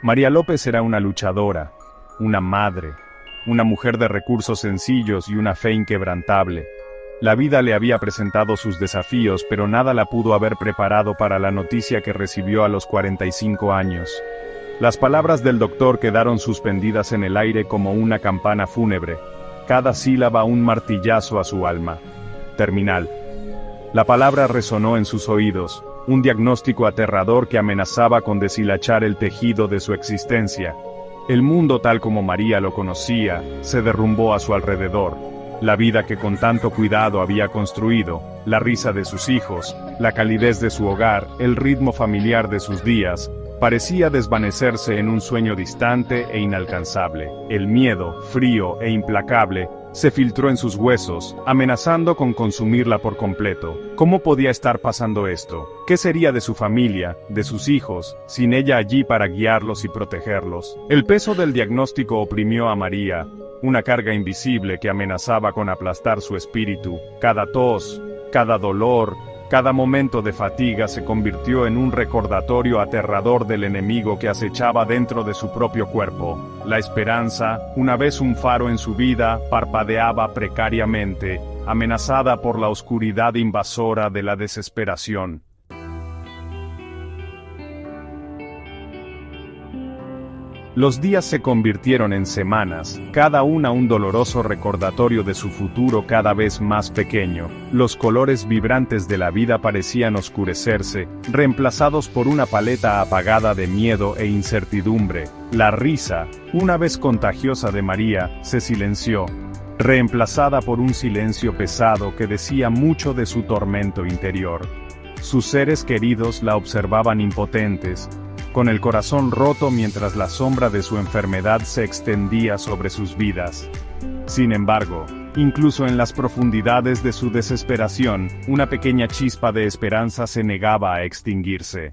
María López era una luchadora, una madre, una mujer de recursos sencillos y una fe inquebrantable. La vida le había presentado sus desafíos, pero nada la pudo haber preparado para la noticia que recibió a los 45 años. Las palabras del doctor quedaron suspendidas en el aire como una campana fúnebre, cada sílaba un martillazo a su alma. Terminal. La palabra resonó en sus oídos, un diagnóstico aterrador que amenazaba con deshilachar el tejido de su existencia. El mundo tal como María lo conocía, se derrumbó a su alrededor. La vida que con tanto cuidado había construido, la risa de sus hijos, la calidez de su hogar, el ritmo familiar de sus días, parecía desvanecerse en un sueño distante e inalcanzable. El miedo, frío e implacable, se filtró en sus huesos, amenazando con consumirla por completo. ¿Cómo podía estar pasando esto? ¿Qué sería de su familia, de sus hijos, sin ella allí para guiarlos y protegerlos? El peso del diagnóstico oprimió a María, una carga invisible que amenazaba con aplastar su espíritu. Cada tos, cada dolor, cada momento de fatiga se convirtió en un recordatorio aterrador del enemigo que acechaba dentro de su propio cuerpo. La esperanza, una vez un faro en su vida, parpadeaba precariamente, amenazada por la oscuridad invasora de la desesperación. Los días se convirtieron en semanas, cada una un doloroso recordatorio de su futuro cada vez más pequeño. Los colores vibrantes de la vida parecían oscurecerse, reemplazados por una paleta apagada de miedo e incertidumbre. La risa, una vez contagiosa de María, se silenció, reemplazada por un silencio pesado que decía mucho de su tormento interior. Sus seres queridos la observaban impotentes, con el corazón roto mientras la sombra de su enfermedad se extendía sobre sus vidas. Sin embargo, incluso en las profundidades de su desesperación, una pequeña chispa de esperanza se negaba a extinguirse.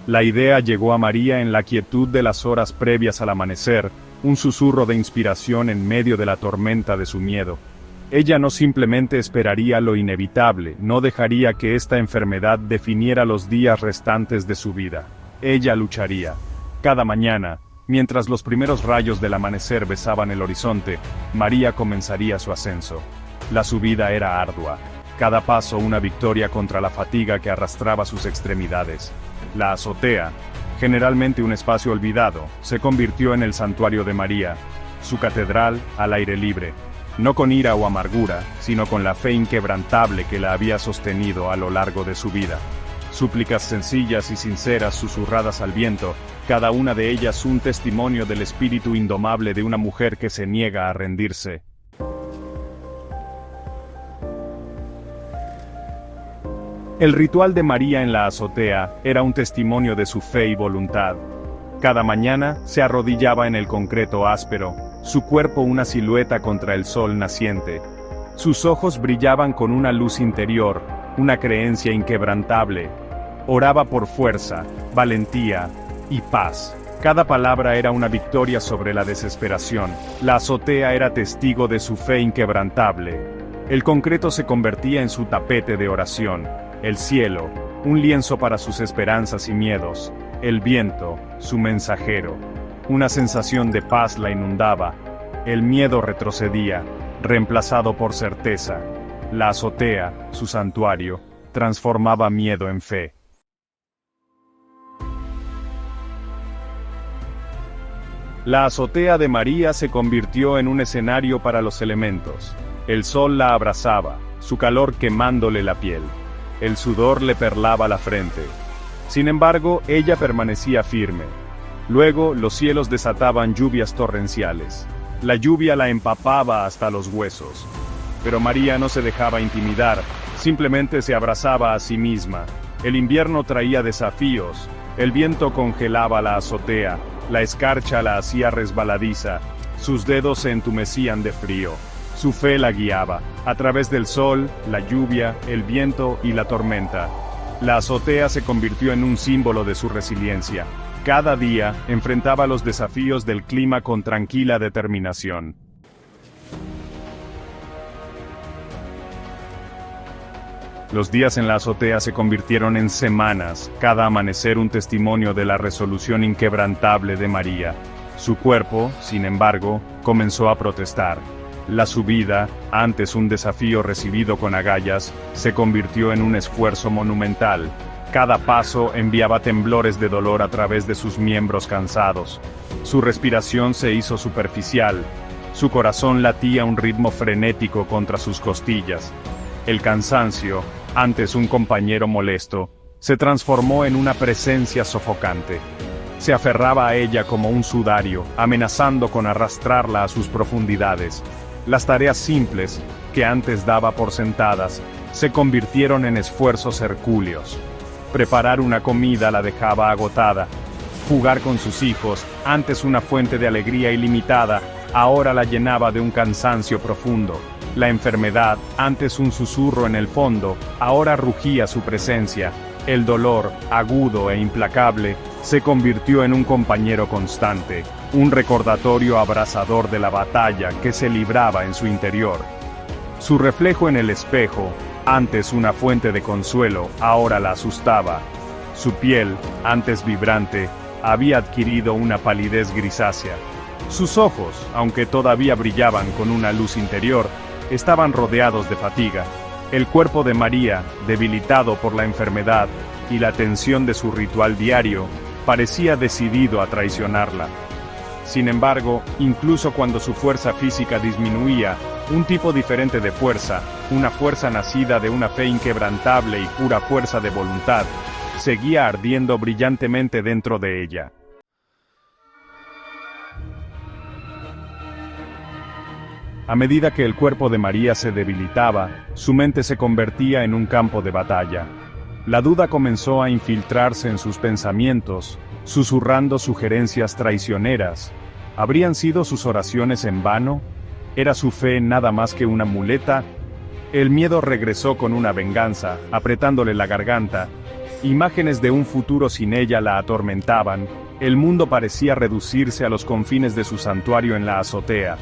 La idea llegó a María en la quietud de las horas previas al amanecer, un susurro de inspiración en medio de la tormenta de su miedo. Ella no simplemente esperaría lo inevitable, no dejaría que esta enfermedad definiera los días restantes de su vida. Ella lucharía. Cada mañana, mientras los primeros rayos del amanecer besaban el horizonte, María comenzaría su ascenso. La subida era ardua, cada paso una victoria contra la fatiga que arrastraba sus extremidades. La azotea, generalmente un espacio olvidado, se convirtió en el santuario de María, su catedral al aire libre. No con ira o amargura, sino con la fe inquebrantable que la había sostenido a lo largo de su vida. Súplicas sencillas y sinceras susurradas al viento, cada una de ellas un testimonio del espíritu indomable de una mujer que se niega a rendirse. El ritual de María en la azotea era un testimonio de su fe y voluntad. Cada mañana se arrodillaba en el concreto áspero, su cuerpo una silueta contra el sol naciente. Sus ojos brillaban con una luz interior, una creencia inquebrantable. Oraba por fuerza, valentía y paz. Cada palabra era una victoria sobre la desesperación. La azotea era testigo de su fe inquebrantable. El concreto se convertía en su tapete de oración. El cielo, un lienzo para sus esperanzas y miedos. El viento, su mensajero. Una sensación de paz la inundaba. El miedo retrocedía, reemplazado por certeza. La azotea, su santuario, transformaba miedo en fe. La azotea de María se convirtió en un escenario para los elementos. El sol la abrazaba, su calor quemándole la piel. El sudor le perlaba la frente. Sin embargo, ella permanecía firme. Luego, los cielos desataban lluvias torrenciales. La lluvia la empapaba hasta los huesos. Pero María no se dejaba intimidar, simplemente se abrazaba a sí misma. El invierno traía desafíos, el viento congelaba la azotea, la escarcha la hacía resbaladiza, sus dedos se entumecían de frío. Su fe la guiaba, a través del sol, la lluvia, el viento y la tormenta. La azotea se convirtió en un símbolo de su resiliencia. Cada día, enfrentaba los desafíos del clima con tranquila determinación. Los días en la azotea se convirtieron en semanas, cada amanecer un testimonio de la resolución inquebrantable de María. Su cuerpo, sin embargo, comenzó a protestar. La subida, antes un desafío recibido con agallas, se convirtió en un esfuerzo monumental. Cada paso enviaba temblores de dolor a través de sus miembros cansados. Su respiración se hizo superficial. Su corazón latía a un ritmo frenético contra sus costillas. El cansancio, antes un compañero molesto, se transformó en una presencia sofocante. Se aferraba a ella como un sudario, amenazando con arrastrarla a sus profundidades. Las tareas simples, que antes daba por sentadas, se convirtieron en esfuerzos hercúleos. Preparar una comida la dejaba agotada. Jugar con sus hijos, antes una fuente de alegría ilimitada, ahora la llenaba de un cansancio profundo. La enfermedad, antes un susurro en el fondo, ahora rugía su presencia. El dolor, agudo e implacable, se convirtió en un compañero constante, un recordatorio abrasador de la batalla que se libraba en su interior. Su reflejo en el espejo, antes una fuente de consuelo, ahora la asustaba. Su piel, antes vibrante, había adquirido una palidez grisácea. Sus ojos, aunque todavía brillaban con una luz interior, estaban rodeados de fatiga. El cuerpo de María, debilitado por la enfermedad y la tensión de su ritual diario, parecía decidido a traicionarla. Sin embargo, incluso cuando su fuerza física disminuía, un tipo diferente de fuerza, una fuerza nacida de una fe inquebrantable y pura fuerza de voluntad, seguía ardiendo brillantemente dentro de ella. A medida que el cuerpo de María se debilitaba, su mente se convertía en un campo de batalla. La duda comenzó a infiltrarse en sus pensamientos, susurrando sugerencias traicioneras. ¿Habrían sido sus oraciones en vano? ¿Era su fe nada más que una muleta? El miedo regresó con una venganza, apretándole la garganta. Imágenes de un futuro sin ella la atormentaban. El mundo parecía reducirse a los confines de su santuario en la azotea.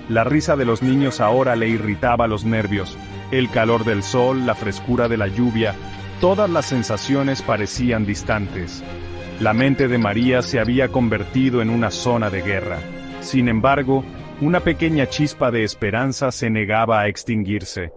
La risa de los niños ahora le irritaba los nervios. El calor del sol, la frescura de la lluvia, todas las sensaciones parecían distantes. La mente de María se había convertido en una zona de guerra. Sin embargo, una pequeña chispa de esperanza se negaba a extinguirse.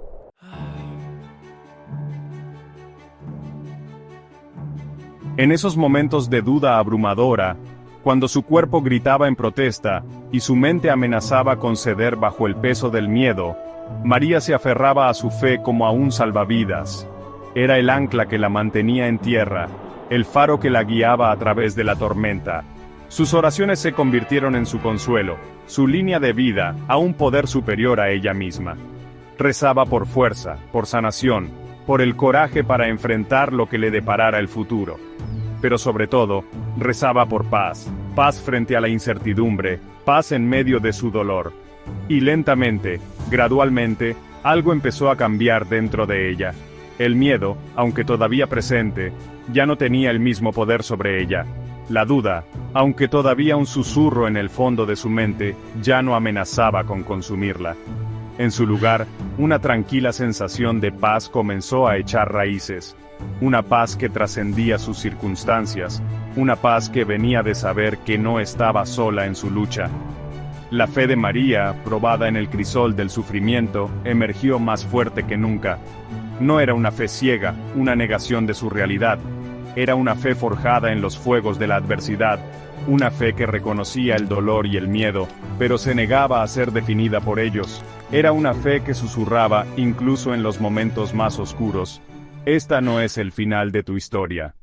En esos momentos de duda abrumadora, cuando su cuerpo gritaba en protesta, y su mente amenazaba con ceder bajo el peso del miedo, María se aferraba a su fe como a un salvavidas. Era el ancla que la mantenía en tierra, el faro que la guiaba a través de la tormenta. Sus oraciones se convirtieron en su consuelo, su línea de vida, a un poder superior a ella misma. Rezaba por fuerza, por sanación, por el coraje para enfrentar lo que le deparara el futuro. Pero sobre todo, rezaba por paz, paz frente a la incertidumbre, paz en medio de su dolor. Y lentamente, gradualmente, algo empezó a cambiar dentro de ella. El miedo, aunque todavía presente, ya no tenía el mismo poder sobre ella. La duda, aunque todavía un susurro en el fondo de su mente, ya no amenazaba con consumirla. En su lugar, una tranquila sensación de paz comenzó a echar raíces. Una paz que trascendía sus circunstancias, una paz que venía de saber que no estaba sola en su lucha. La fe de María, probada en el crisol del sufrimiento, emergió más fuerte que nunca. No era una fe ciega, una negación de su realidad. Era una fe forjada en los fuegos de la adversidad, una fe que reconocía el dolor y el miedo, pero se negaba a ser definida por ellos. Era una fe que susurraba, incluso en los momentos más oscuros: esta no es el final de tu historia.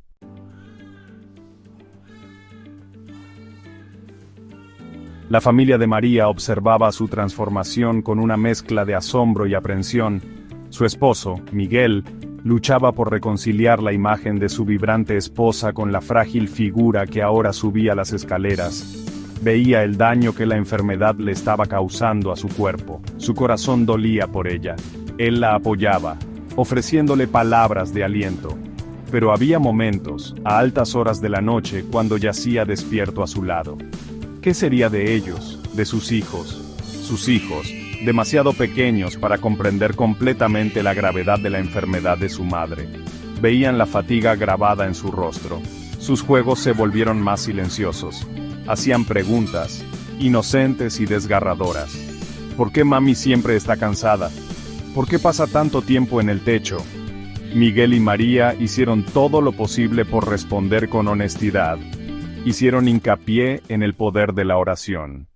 La familia de María observaba su transformación con una mezcla de asombro y aprensión. Su esposo, Miguel, luchaba por reconciliar la imagen de su vibrante esposa con la frágil figura que ahora subía las escaleras. Veía el daño que la enfermedad le estaba causando a su cuerpo. Su corazón dolía por ella. Él la apoyaba, ofreciéndole palabras de aliento. Pero había momentos, a altas horas de la noche, cuando yacía despierto a su lado. ¿Qué sería de ellos, de sus hijos? Sus hijos, demasiado pequeños para comprender completamente la gravedad de la enfermedad de su madre. Veían la fatiga grabada en su rostro. Sus juegos se volvieron más silenciosos. Hacían preguntas, inocentes y desgarradoras. ¿Por qué mami siempre está cansada? ¿Por qué pasa tanto tiempo en el techo? Miguel y María hicieron todo lo posible por responder con honestidad. Hicieron hincapié en el poder de la oración.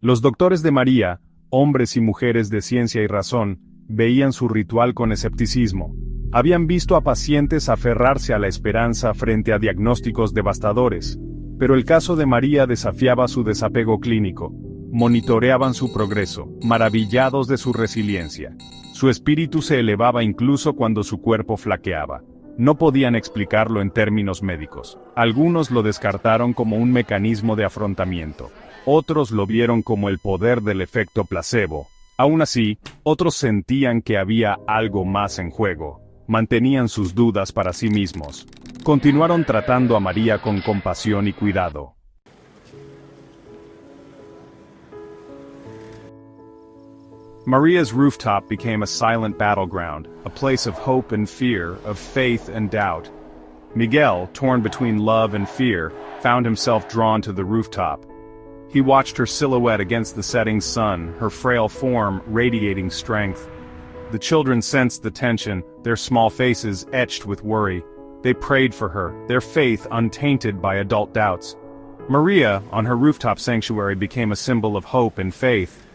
Los doctores de María, hombres y mujeres de ciencia y razón, veían su ritual con escepticismo. Habían visto a pacientes aferrarse a la esperanza frente a diagnósticos devastadores, pero el caso de María desafiaba su desapego clínico. Monitoreaban su progreso, maravillados de su resiliencia. Su espíritu se elevaba incluso cuando su cuerpo flaqueaba. No podían explicarlo en términos médicos. Algunos lo descartaron como un mecanismo de afrontamiento. Otros lo vieron como el poder del efecto placebo. Aún así, otros sentían que había algo más en juego. Mantenían sus dudas para sí mismos. Continuaron tratando a María con compasión y cuidado. Maria's rooftop became a silent battleground, a place of hope and fear, of faith and doubt. Miguel, torn between love and fear, found himself drawn to the rooftop. He watched her silhouette against the setting sun, her frail form radiating strength. The children sensed the tension, their small faces etched with worry. They prayed for her, their faith untainted by adult doubts. Maria, on her rooftop sanctuary, became a symbol of hope and faith.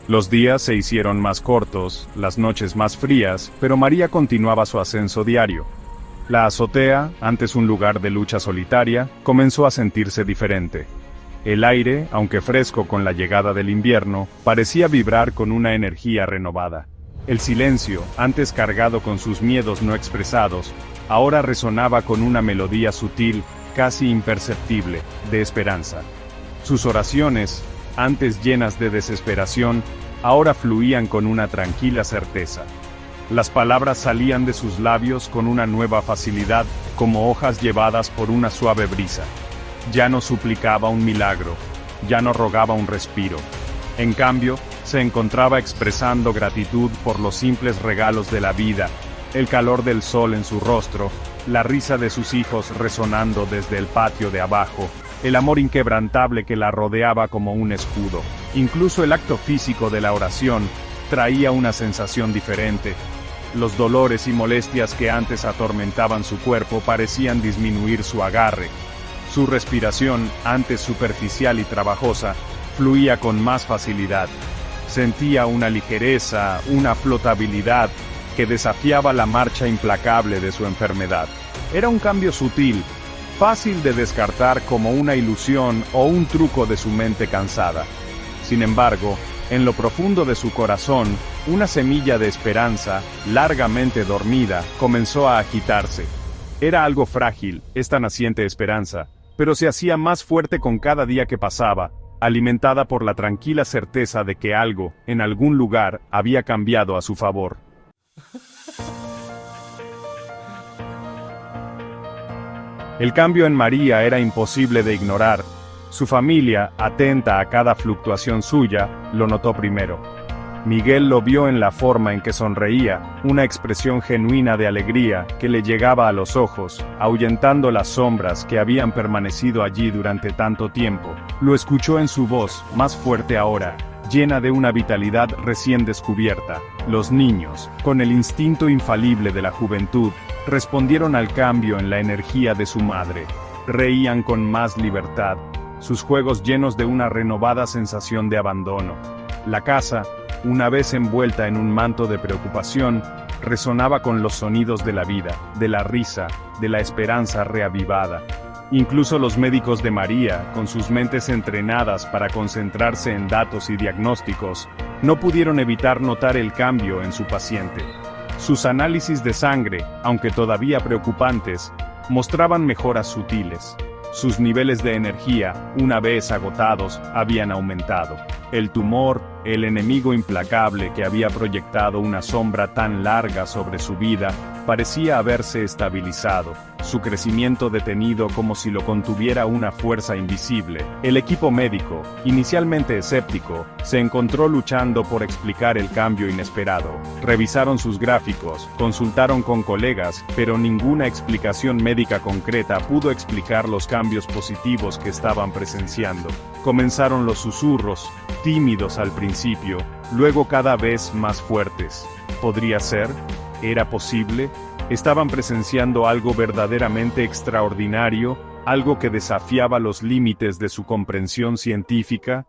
Los días se hicieron más cortos, las noches más frías, pero María continuaba su ascenso diario. La azotea, antes un lugar de lucha solitaria, comenzó a sentirse diferente. El aire, aunque fresco con la llegada del invierno, parecía vibrar con una energía renovada. El silencio, antes cargado con sus miedos no expresados, ahora resonaba con una melodía sutil, casi imperceptible, de esperanza. Sus oraciones, antes llenas de desesperación, ahora fluían con una tranquila certeza. Las palabras salían de sus labios con una nueva facilidad, como hojas llevadas por una suave brisa. Ya no suplicaba un milagro, ya no rogaba un respiro. En cambio, se encontraba expresando gratitud por los simples regalos de la vida, el calor del sol en su rostro, la risa de sus hijos resonando desde el patio de abajo, el amor inquebrantable que la rodeaba como un escudo. Incluso el acto físico de la oración traía una sensación diferente. Los dolores y molestias que antes atormentaban su cuerpo parecían disminuir su agarre. Su respiración, antes superficial y trabajosa, fluía con más facilidad. Sentía una ligereza, una flotabilidad, que desafiaba la marcha implacable de su enfermedad. Era un cambio sutil, fácil de descartar como una ilusión o un truco de su mente cansada. Sin embargo, en lo profundo de su corazón, una semilla de esperanza, largamente dormida, comenzó a agitarse. Era algo frágil, esta naciente esperanza, pero se hacía más fuerte con cada día que pasaba, alimentada por la tranquila certeza de que algo, en algún lugar, había cambiado a su favor. El cambio en María era imposible de ignorar. Su familia, atenta a cada fluctuación suya, lo notó primero. Miguel lo vio en la forma en que sonreía, una expresión genuina de alegría que le llegaba a los ojos, ahuyentando las sombras que habían permanecido allí durante tanto tiempo. Lo escuchó en su voz, más fuerte ahora, llena de una vitalidad recién descubierta. Los niños, con el instinto infalible de la juventud, respondieron al cambio en la energía de su madre. Reían con más libertad, sus juegos llenos de una renovada sensación de abandono. La casa, una vez envuelta en un manto de preocupación, resonaba con los sonidos de la vida, de la risa, de la esperanza reavivada. Incluso los médicos de María, con sus mentes entrenadas para concentrarse en datos y diagnósticos, no pudieron evitar notar el cambio en su paciente. Sus análisis de sangre, aunque todavía preocupantes, mostraban mejoras sutiles. Sus niveles de energía, una vez agotados, habían aumentado. El tumor, el enemigo implacable que había proyectado una sombra tan larga sobre su vida, parecía haberse estabilizado, su crecimiento detenido como si lo contuviera una fuerza invisible. El equipo médico, inicialmente escéptico, se encontró luchando por explicar el cambio inesperado. Revisaron sus gráficos, consultaron con colegas, pero ninguna explicación médica concreta pudo explicar los cambios positivos que estaban presenciando. Comenzaron los susurros, tímidos al principio, luego cada vez más fuertes. ¿Podría ser? ¿Era posible? ¿Estaban presenciando algo verdaderamente extraordinario, algo que desafiaba los límites de su comprensión científica?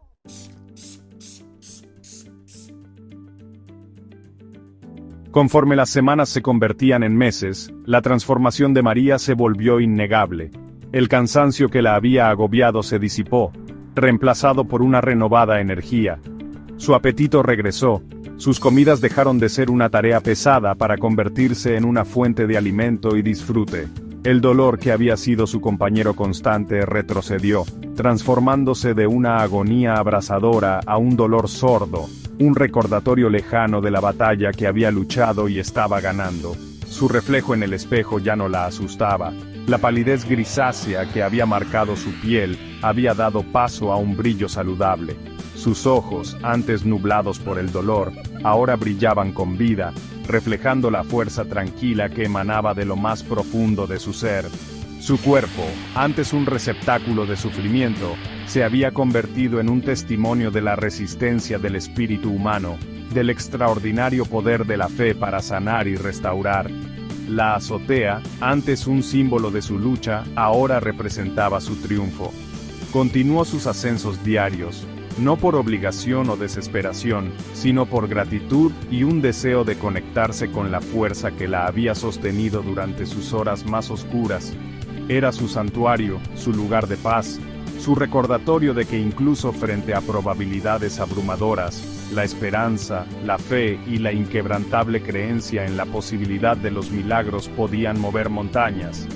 Conforme las semanas se convertían en meses, la transformación de María se volvió innegable. El cansancio que la había agobiado se disipó, reemplazado por una renovada energía. Su apetito regresó. Sus comidas dejaron de ser una tarea pesada para convertirse en una fuente de alimento y disfrute. El dolor que había sido su compañero constante retrocedió, transformándose de una agonía abrasadora a un dolor sordo, un recordatorio lejano de la batalla que había luchado y estaba ganando. Su reflejo en el espejo ya no la asustaba. La palidez grisácea que había marcado su piel había dado paso a un brillo saludable. Sus ojos, antes nublados por el dolor, ahora brillaban con vida, reflejando la fuerza tranquila que emanaba de lo más profundo de su ser. Su cuerpo, antes un receptáculo de sufrimiento, se había convertido en un testimonio de la resistencia del espíritu humano, del extraordinario poder de la fe para sanar y restaurar. La azotea, antes un símbolo de su lucha, ahora representaba su triunfo. Continuó sus ascensos diarios, no por obligación o desesperación, sino por gratitud y un deseo de conectarse con la fuerza que la había sostenido durante sus horas más oscuras. Era su santuario, su lugar de paz, su recordatorio de que incluso frente a probabilidades abrumadoras, la esperanza, la fe y la inquebrantable creencia en la posibilidad de los milagros podían mover montañas.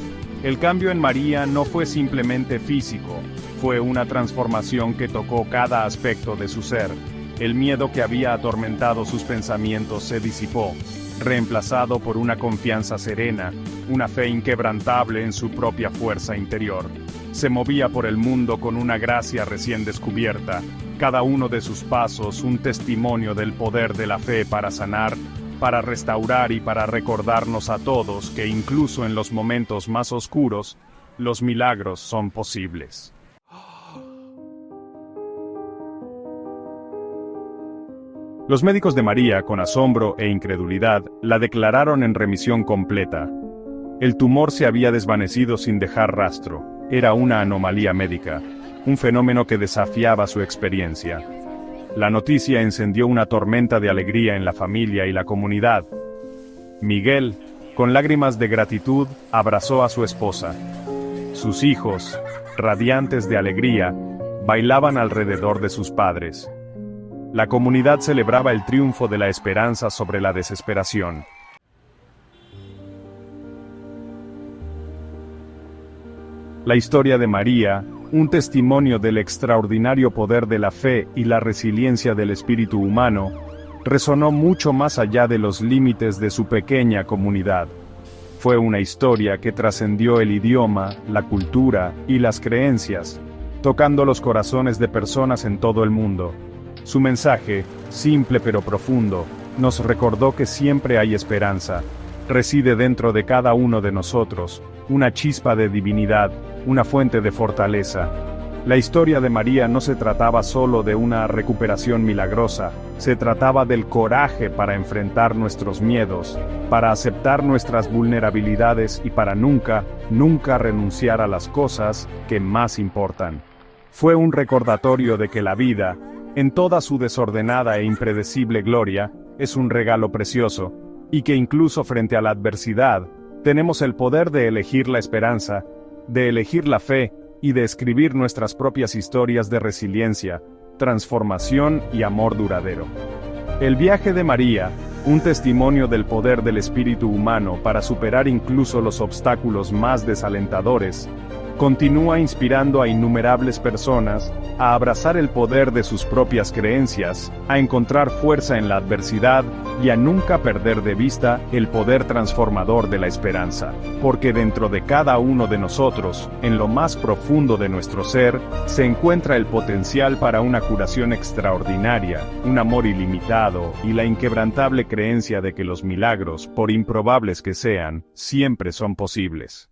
El cambio en María no fue simplemente físico, fue una transformación que tocó cada aspecto de su ser. El miedo que había atormentado sus pensamientos se disipó, reemplazado por una confianza serena, una fe inquebrantable en su propia fuerza interior. Se movía por el mundo con una gracia recién descubierta, cada uno de sus pasos un testimonio del poder de la fe para sanar, para restaurar y para recordarnos a todos que incluso en los momentos más oscuros, los milagros son posibles. Los médicos de María, con asombro e incredulidad, la declararon en remisión completa. El tumor se había desvanecido sin dejar rastro. Era una anomalía médica, un fenómeno que desafiaba su experiencia. La noticia encendió una tormenta de alegría en la familia y la comunidad. Miguel, con lágrimas de gratitud, abrazó a su esposa. Sus hijos, radiantes de alegría, bailaban alrededor de sus padres. La comunidad celebraba el triunfo de la esperanza sobre la desesperación. La historia de María, un testimonio del extraordinario poder de la fe y la resiliencia del espíritu humano, resonó mucho más allá de los límites de su pequeña comunidad. Fue una historia que trascendió el idioma, la cultura y las creencias, tocando los corazones de personas en todo el mundo. Su mensaje, simple pero profundo, nos recordó que siempre hay esperanza. Reside dentro de cada uno de nosotros, una chispa de divinidad, una fuente de fortaleza. La historia de María no se trataba solo de una recuperación milagrosa, se trataba del coraje para enfrentar nuestros miedos, para aceptar nuestras vulnerabilidades y para nunca, nunca renunciar a las cosas que más importan. Fue un recordatorio de que la vida, en toda su desordenada e impredecible gloria, es un regalo precioso, y que incluso frente a la adversidad, tenemos el poder de elegir la esperanza, de elegir la fe, y de escribir nuestras propias historias de resiliencia, transformación y amor duradero. El viaje de María, un testimonio del poder del espíritu humano para superar incluso los obstáculos más desalentadores, Continúa inspirando a innumerables personas a abrazar el poder de sus propias creencias, a encontrar fuerza en la adversidad y a nunca perder de vista el poder transformador de la esperanza. Porque dentro de cada uno de nosotros, en lo más profundo de nuestro ser, se encuentra el potencial para una curación extraordinaria, un amor ilimitado y la inquebrantable creencia de que los milagros, por improbables que sean, siempre son posibles.